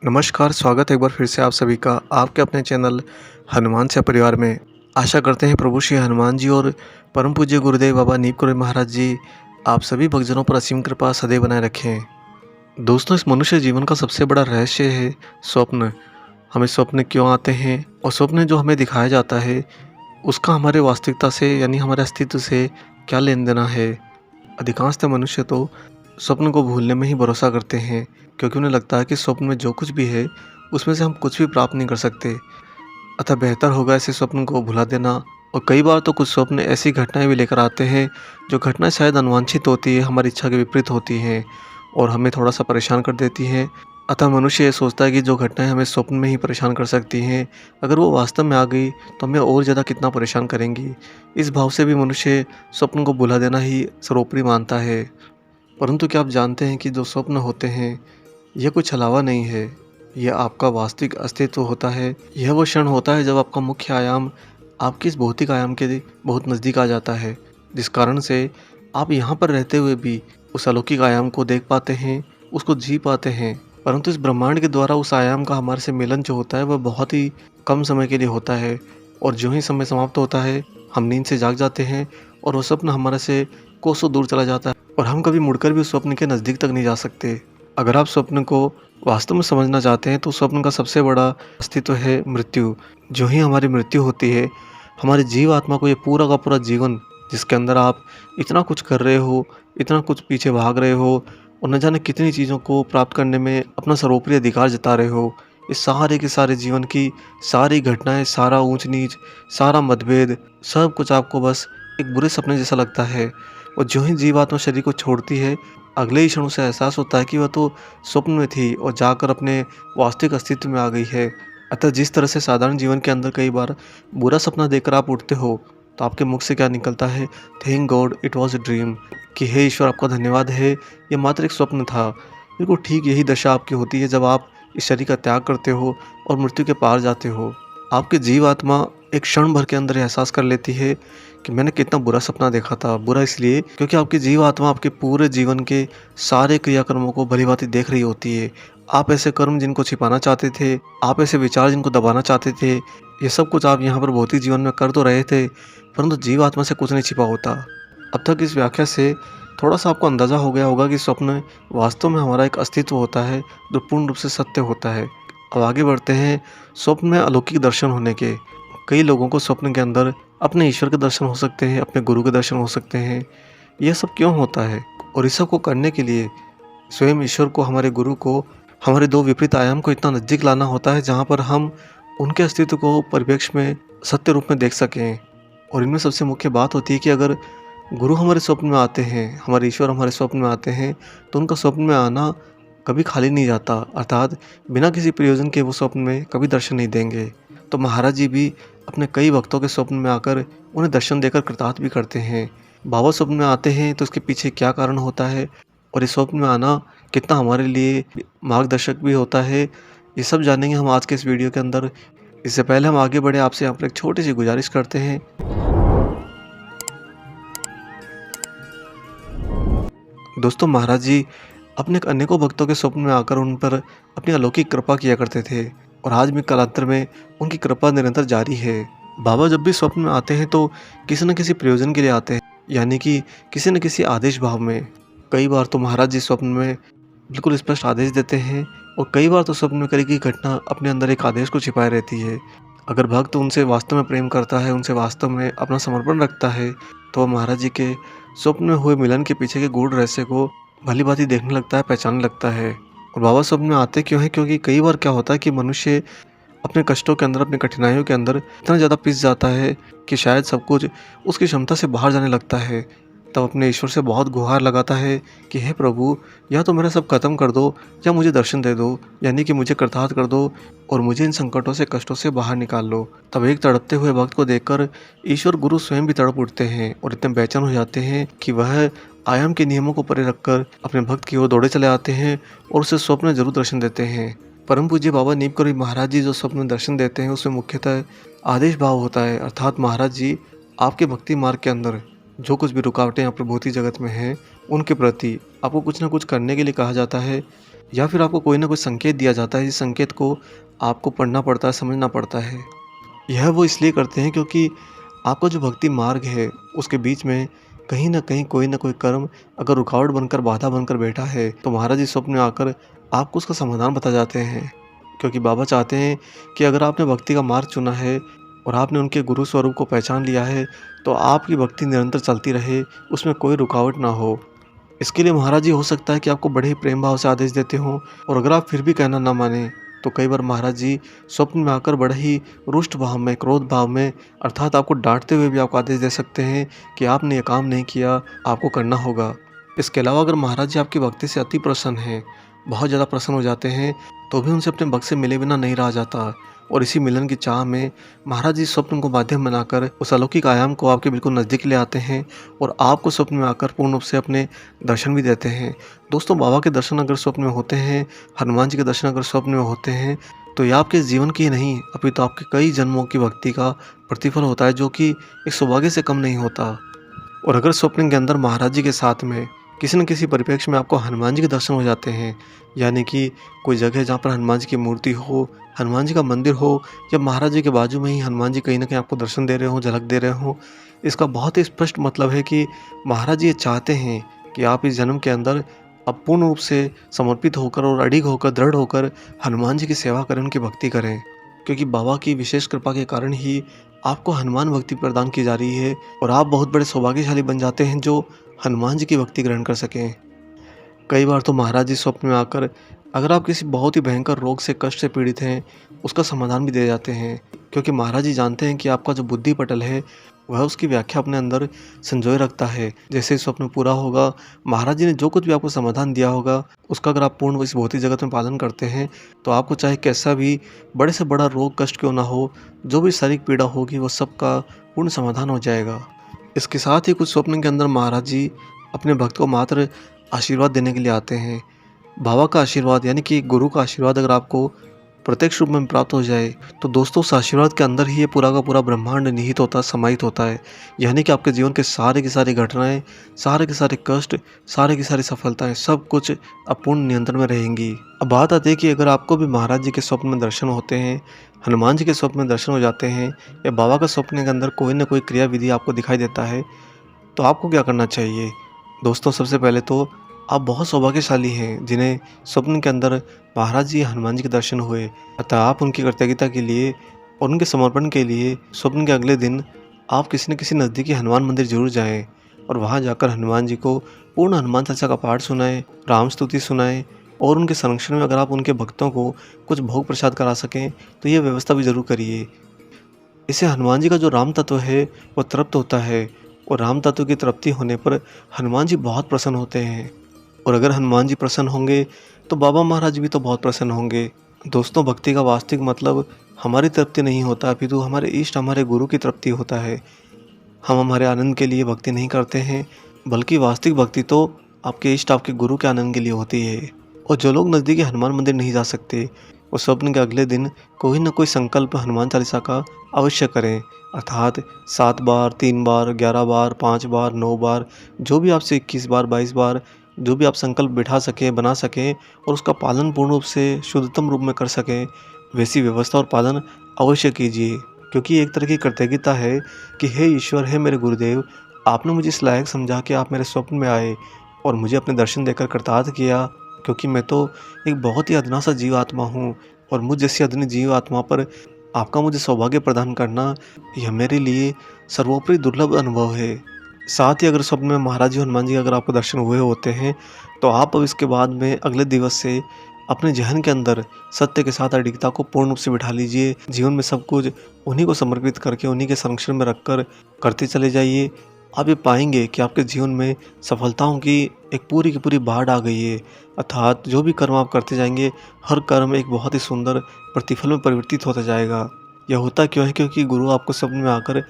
नमस्कार, स्वागत है एक बार फिर से आप सभी का आपके अपने चैनल हनुमान से परिवार में। आशा करते हैं प्रभु श्री हनुमान जी और परम पूज्य गुरुदेव बाबा नीम करोली महाराज जी आप सभी भक्तजनों पर असीम कृपा सदैव बनाए रखें। दोस्तों, इस मनुष्य जीवन का सबसे बड़ा रहस्य है स्वप्न। हमें स्वप्न क्यों आते हैं और स्वप्न जो हमें दिखाया जाता है उसका हमारे वास्तविकता से यानी हमारे अस्तित्व से क्या लेन देना है। अधिकांशतः मनुष्य तो स्वप्न को भूलने में ही भरोसा करते हैं, क्योंकि उन्हें लगता है कि स्वप्न में जो कुछ भी है उसमें से हम कुछ भी प्राप्त नहीं कर सकते। अतः बेहतर होगा ऐसे स्वप्न को भुला देना। और कई बार तो कुछ स्वप्न ऐसी घटनाएं भी लेकर आते हैं जो घटनाएं शायद अनवांछित होती है, हमारी इच्छा के विपरीत होती हैं और हमें थोड़ा सा परेशान कर देती हैं। अतः मनुष्य ये सोचता है कि जो घटनाएं हमें स्वप्न में ही परेशान कर सकती हैं, अगर वो वास्तव में आ गई तो हमें और ज़्यादा कितना परेशान करेंगी। इस भाव से भी मनुष्य स्वप्न को भुला देना ही सर्वोपरि मानता है। परंतु क्या आप जानते हैं कि जो स्वप्न होते हैं यह कोई छलावा नहीं है, यह आपका वास्तविक अस्तित्व होता है। यह वो क्षण होता है जब आपका मुख्य आयाम आपके इस भौतिक आयाम के बहुत नज़दीक आ जाता है, जिस कारण से आप यहाँ पर रहते हुए भी उस अलौकिक आयाम को देख पाते हैं, उसको जी पाते हैं। परंतु इस ब्रह्मांड के द्वारा उस आयाम का हमारे से मिलन जो होता है वह बहुत ही कम समय के लिए होता है, और जो ही समय समाप्त होता है हम नींद से जाग जाते हैं और वो स्वप्न हमारे से कोसों दूर चला जाता है और हम कभी मुड़कर भी उस स्वप्न के नज़दीक तक नहीं जा सकते। अगर आप स्वप्न को वास्तव में समझना चाहते हैं तो स्वप्न का सबसे बड़ा अस्तित्व है मृत्यु। जो ही हमारी मृत्यु होती है, हमारी जीव आत्मा को ये पूरा का पूरा जीवन जिसके अंदर आप इतना कुछ कर रहे हो, इतना कुछ पीछे भाग रहे हो और न जाने कितनी चीज़ों को प्राप्त करने में अपना सर्वोपरि अधिकार जता रहे हो, इस सारे के सारे जीवन की सारी घटनाएं, सारा ऊंच नीच, सारा मतभेद, सब कुछ आपको बस एक बुरे सपने जैसा लगता है। और जो ही जीवात्मा शरीर को छोड़ती है, अगले ही क्षण उसे एहसास होता है कि वह तो स्वप्न में थी और जाकर अपने वास्तविक अस्तित्व में आ गई है। अतः जिस तरह से साधारण जीवन के अंदर कई बार बुरा सपना देखकर आप उठते हो तो आपके मुख से क्या निकलता है, thank God it was a dream, कि हे ईश्वर आपका धन्यवाद है, यह मात्र एक स्वप्न था। बिल्कुल ठीक यही दशा आपकी होती है जब आप इस शरीर का त्याग करते हो और मृत्यु के पार जाते हो। आपकी जीवात्मा एक क्षण भर के अंदर एहसास कर लेती है कि मैंने कितना बुरा सपना देखा था। बुरा इसलिए क्योंकि आपकी जीवात्मा आपके पूरे जीवन के सारे क्रियाकर्मों को भलीभांति देख रही होती है। आप ऐसे कर्म जिनको छिपाना चाहते थे, आप ऐसे विचार जिनको दबाना चाहते थे, ये सब कुछ आप यहाँ पर भौतिक जीवन में कर तो रहे थे, परंतु जीवात्मा से कुछ नहीं छिपा होता। अब तक इस व्याख्या से थोड़ा सा आपको अंदाज़ा हो गया होगा कि स्वप्न वास्तव में हमारा एक अस्तित्व होता है जो पूर्ण रूप से सत्य होता है। अब आगे बढ़ते हैं स्वप्न में अलौकिक दर्शन होने के। कई लोगों को स्वप्न के अंदर अपने ईश्वर के दर्शन हो सकते हैं, अपने गुरु के दर्शन हो सकते हैं। यह सब क्यों होता है? और इस सब को करने के लिए स्वयं ईश्वर को, हमारे गुरु को, हमारे दो विपरीत आयाम को इतना नज़दीक लाना होता है जहाँ पर हम उनके अस्तित्व को परिप्रेक्ष्य में सत्य रूप में देख सकें। और इनमें सबसे मुख्य बात होती है कि अगर गुरु हमारे स्वप्न में आते हैं, हमारे ईश्वर हमारे स्वप्न में आते हैं, तो उनका स्वप्न में आना कभी खाली नहीं जाता, अर्थात बिना किसी प्रयोजन के वो स्वप्न में कभी दर्शन नहीं देंगे। तो महाराज जी भी अपने कई भक्तों के स्वप्न में आकर उन्हें दर्शन देकर कृतार्थ भी करते हैं। बाबा स्वप्न में आते हैं तो उसके पीछे क्या कारण होता है और इस स्वप्न में आना कितना हमारे लिए मार्गदर्शक भी होता है, ये सब जानेंगे हम आज के इस वीडियो के अंदर। इससे पहले हम आगे बढ़े आपसे यहाँ पर एक छोटी सी गुजारिश करते हैं। दोस्तों, महाराज जी अपने अनेकों भक्तों के स्वप्न में आकर उन पर अपनी अलौकिक कृपा किया करते थे और आज भी कालांतर में उनकी कृपा निरंतर जारी है। बाबा जब भी स्वप्न में आते हैं तो किसी न किसी प्रयोजन के लिए आते हैं, यानी कि किसी न किसी आदेश भाव में। कई बार तो महाराज जी स्वप्न में बिल्कुल स्पष्ट आदेश देते हैं और कई बार तो स्वप्न में करी गई घटना अपने अंदर एक आदेश को छिपाए रहती है। अगर भक्त उनसे वास्तव में प्रेम करता है, उनसे वास्तव में अपना समर्पण रखता है, तो वह महाराज जी के स्वप्न में हुए मिलन के पीछे के गूढ़ रहस्य को भली भांति देखने लगता है, पहचानने लगता है। और बाबा स्वप्न में आते क्यों हैं? क्योंकि कई बार क्या होता है कि मनुष्य अपने कष्टों के अंदर, अपनी कठिनाइयों के अंदर इतना ज़्यादा पिस जाता है कि शायद सब कुछ उसकी क्षमता से बाहर जाने लगता है। तब अपने ईश्वर से बहुत गुहार लगाता है कि हे प्रभु, या तो मेरा सब खत्म कर दो या मुझे दर्शन दे दो, यानी कि मुझे कृतार्थ कर दो और मुझे इन संकटों से, कष्टों से बाहर निकाल लो। तब एक तड़पते हुए भक्त को देखकर ईश्वर गुरु स्वयं भी तड़प उठते हैं और इतने बेचैन हो जाते हैं कि वह आयाम के नियमों को परे रखकर अपने भक्त की ओर दौड़े चले आते हैं और उसे स्वप्न में जरूर दर्शन देते हैं। परम पूज्य बाबा नीम करोली महाराज जी जो स्वप्न में दर्शन देते हैं उसमें मुख्यतः आदेश भाव होता है, अर्थात महाराज जी आपके भक्ति मार्ग के अंदर जो कुछ भी रुकावटें यहाँ पर भौतिक जगत में हैं उनके प्रति आपको कुछ ना कुछ करने के लिए कहा जाता है। या फिर आपको कोई ना कोई संकेत दिया जाता है, जिस संकेत को आपको पढ़ना पड़ता है, समझना पड़ता है। यह वो इसलिए करते हैं क्योंकि आपका जो भक्ति मार्ग है, उसके बीच में कहीं न कहीं कोई न कोई कर्म अगर रुकावट बनकर, बाधा बनकर बैठा है, तो महाराज जी स्वप्न में आकर आपको उसका समाधान बता जाते हैं। क्योंकि बाबा चाहते हैं कि अगर आपने भक्ति का मार्ग चुना है और आपने उनके गुरु स्वरूप को पहचान लिया है, तो आपकी भक्ति निरंतर चलती रहे, उसमें कोई रुकावट ना हो। इसके लिए महाराज जी हो सकता है कि आपको बड़े ही प्रेम भाव से आदेश देते हों, और अगर आप फिर भी कहना ना माने, तो कई बार महाराज जी स्वप्न में आकर बड़े ही रुष्ट भाव में, क्रोध भाव में, अर्थात आपको डांटते हुए भी आपको आदेश दे सकते हैं कि आपने ये काम नहीं किया, आपको करना होगा। इसके अलावा अगर महाराज जी आपकी भक्ति से अति प्रसन्न हैं, बहुत ज़्यादा प्रसन्न हो जाते हैं, तो भी उनसे अपने भक्त से मिले बिना नहीं रहा जाता, और इसी मिलन की चाह में महाराज जी स्वप्न को माध्यम बनाकर उस अलौकिक आयाम को आपके बिल्कुल नज़दीक ले आते हैं, और आपको स्वप्न में आकर पूर्ण रूप से अपने दर्शन भी देते हैं। दोस्तों, बाबा के दर्शन अगर स्वप्न में होते हैं, हनुमान जी के दर्शन अगर स्वप्न में होते हैं, तो ये आपके जीवन की ही नहीं, अपितु आपके कई जन्मों की भक्ति का प्रतिफल होता है, जो कि एक सौभाग्य से कम नहीं होता। और अगर स्वप्न के अंदर महाराज जी के साथ में किसी न किसी परिप्रेक्ष्य में आपको हनुमान जी के दर्शन हो जाते हैं, यानी कि कोई जगह जहाँ पर हनुमान जी की मूर्ति हो, हनुमान जी का मंदिर हो, या महाराज जी के बाजू में ही हनुमान जी कहीं न कहीं आपको दर्शन दे रहे हों, झलक दे रहे हों, इसका बहुत ही स्पष्ट मतलब है कि महाराज जी ये चाहते हैं कि आप इस जन्म के अंदर अब पूर्ण रूप से समर्पित होकर और अडिग होकर, दृढ़ होकर हनुमान जी की सेवा करें, उनकी भक्ति करें। क्योंकि बाबा की विशेष कृपा के कारण ही आपको हनुमान भक्ति प्रदान की जा रही है, और आप बहुत बड़े सौभाग्यशाली बन जाते हैं जो हनुमान जी की भक्ति ग्रहण कर सकें। कई बार तो महाराज जी स्वप्न में आकर अगर आप किसी बहुत ही भयंकर रोग से, कष्ट से पीड़ित हैं, उसका समाधान भी दे जाते हैं, क्योंकि महाराज जी जानते हैं कि आपका जो बुद्धि पटल है, वह उसकी व्याख्या अपने अंदर संजोए रखता है। जैसे ही स्वप्न पूरा होगा, महाराज जी ने जो कुछ भी आपको समाधान दिया होगा, उसका अगर आप पूर्ण इस भौतिक जगत में पालन करते हैं, तो आपको चाहे कैसा भी बड़े से बड़ा रोग, कष्ट क्यों ना हो, जो भी शारीरिक पीड़ा होगी, वह सबका पूर्ण समाधान हो जाएगा। इसके साथ ही कुछ स्वप्न के अंदर महाराज जी अपने भक्त को मात्र आशीर्वाद देने के लिए आते हैं। बाबा का आशीर्वाद, यानी कि गुरु का आशीर्वाद अगर आपको प्रत्यक्ष रूप में प्राप्त हो जाए, तो दोस्तों उस आशीर्वाद के अंदर ही ये पूरा का पूरा ब्रह्मांड निहित होता है, समाहित होता है। यानी कि आपके जीवन के सारे की सारी घटनाएं, सारे के सारे कष्ट, सारे की सारी सफलताएं, सब कुछ अब पूर्ण नियंत्रण में रहेंगी। अब बात आती है कि अगर आपको भी महाराज जी के स्वप्न में दर्शन होते हैं, हनुमान जी के स्वप्न में दर्शन हो जाते हैं, या बाबा का स्वप्न के अंदर कोई ना कोई क्रिया विधि आपको दिखाई देता है, तो आपको क्या करना चाहिए? दोस्तों, सबसे पहले तो आप बहुत सौभाग्यशाली हैं जिन्हें स्वप्न के अंदर महाराज जी हनुमान जी के दर्शन हुए। अतः आप उनकी कृतज्ञता के लिए और उनके समर्पण के लिए स्वप्न के अगले दिन आप किसी न किसी नज़दीकी हनुमान मंदिर जरूर जाएं, और वहां जाकर हनुमान जी को पूर्ण हनुमान चालीसा का पाठ सुनाएं, राम स्तुति सुनाएं, और उनके संरक्षण में अगर आप उनके भक्तों को कुछ भोग प्रसाद करा सकें, तो ये व्यवस्था भी ज़रूर करिए। इससे हनुमान जी का जो राम तत्व है वह तृप्त होता है, और राम तत्व की तृप्ति होने पर हनुमान जी बहुत प्रसन्न होते हैं, और अगर हनुमान जी प्रसन्न होंगे तो बाबा महाराज भी तो बहुत प्रसन्न होंगे। दोस्तों, भक्ति का वास्तविक मतलब हमारी तृप्ति नहीं होता, अपितु हमारे इष्ट, हमारे गुरु की तृप्ति होता है। हम हमारे आनंद के लिए भक्ति नहीं करते हैं, बल्कि वास्तविक भक्ति तो आपके इष्ट, आपके गुरु के आनंद के लिए होती है। और जो लोग नज़दीकी हनुमान मंदिर नहीं जा सकते, वो स्वप्न के अगले दिन कोई न कोई संकल्प हनुमान चालीसा का अवश्य करें, अर्थात 7 बार, 3 बार, 11 बार, 5 बार, 9 बार, जो भी आपसे 21 बार, 22 बार, जो भी आप संकल्प बिठा सकें, बना सकें, और उसका पालन पूर्ण रूप से शुद्धतम रूप में कर सकें, वैसी व्यवस्था और पालन अवश्य कीजिए। क्योंकि एक तरह की कृतज्ञता है कि हे ईश्वर, हे मेरे गुरुदेव, आपने मुझे इस लायक समझा कि आप मेरे स्वप्न में आए और मुझे अपने दर्शन देकर कृतार्थ किया, क्योंकि मैं तो एक बहुत ही अदना सा जीव आत्मा हूँ, और मुझ जैसी अदनी जीव आत्मा पर आपका मुझे सौभाग्य प्रदान करना, यह मेरे लिए सर्वोपरि दुर्लभ अनुभव है। साथ ही अगर स्वप्न में महाराज जी, हनुमान जी अगर आपको दर्शन हुए होते हैं, तो आप अब इसके बाद में अगले दिवस से अपने जहन के अंदर सत्य के साथ अडिगता को पूर्ण रूप से बिठा लीजिए। जीवन में सब कुछ उन्हीं को समर्पित करके, उन्हीं के संरक्षण में रखकर करते चले जाइए। आप ये पाएंगे कि आपके जीवन में सफलताओं की एक पूरी की पूरी बाढ़ आ गई है, अर्थात जो भी कर्म आप करते जाएंगे, हर कर्म एक बहुत ही सुंदर प्रतिफल में परिवर्तित होता जाएगा। यह होता क्यों है? क्योंकि गुरु आपको स्वप्न में आकर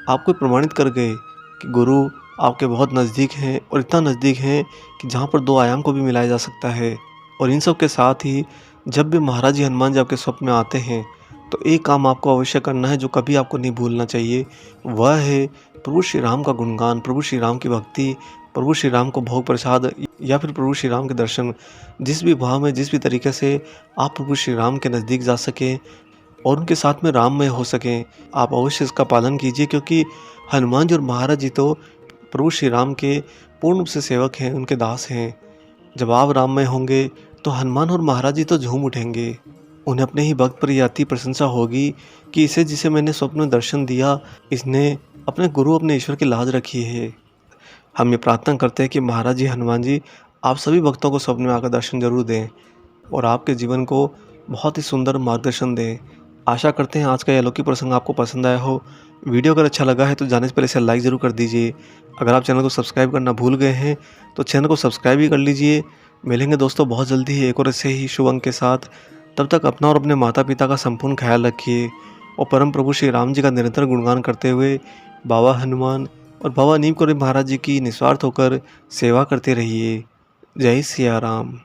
आपको प्रमाणित कर गए कि गुरु आपके बहुत नज़दीक हैं, और इतना नज़दीक हैं कि जहाँ पर 2 आयाम को भी मिलाया जा सकता है। और इन सब के साथ ही जब भी महाराज जी, हनुमान जी आपके स्वप्न में आते हैं, तो एक काम आपको अवश्य करना है जो कभी आपको नहीं भूलना चाहिए। वह है प्रभु श्री राम का गुणगान, प्रभु श्री राम की भक्ति, प्रभु श्री राम को भोग प्रसाद या फिर प्रभु श्री राम के दर्शन जिस भी भाव में, जिस भी तरीके से आप प्रभु श्री राम के नज़दीक जा सकें और उनके साथ में राममय हो सकें, आप अवश्य इसका पालन कीजिए। क्योंकि हनुमान जी और महाराज जी तो प्रभु श्री राम के पूर्ण रूप से सेवक हैं, उनके दास हैं। जब आप राममय होंगे तो हनुमान और महाराज जी तो झूम उठेंगे। उन्हें अपने ही भक्त पर यह अति प्रशंसा होगी कि इसे जिसे मैंने स्वप्न में दर्शन दिया, इसने अपने गुरु, अपने ईश्वर की लाज रखी है। हम ये प्रार्थना करते हैं कि महाराज जी, हनुमान जी आप सभी भक्तों को स्वप्न में आकर दर्शन जरूर दें और आपके जीवन को बहुत ही सुंदर मार्गदर्शन दें। आशा करते हैं आज का यह अलौकिक प्रसंग आपको पसंद आया हो। वीडियो अगर अच्छा लगा है तो जाने से पहले इसे लाइक ज़रूर कर दीजिए। अगर आप चैनल को सब्सक्राइब करना भूल गए हैं तो चैनल को सब्सक्राइब भी कर लीजिए। मिलेंगे दोस्तों बहुत जल्दी ही एक और ऐसे ही शुभ अंक के साथ। तब तक अपना और अपने माता पिता का संपूर्ण ख्याल रखिए और परम प्रभु श्री राम जी का निरंतर गुणगान करते हुए बाबा हनुमान और बाबा नीम करोली महाराज जी की निस्वार्थ होकर सेवा करते रहिए। जय सिया राम।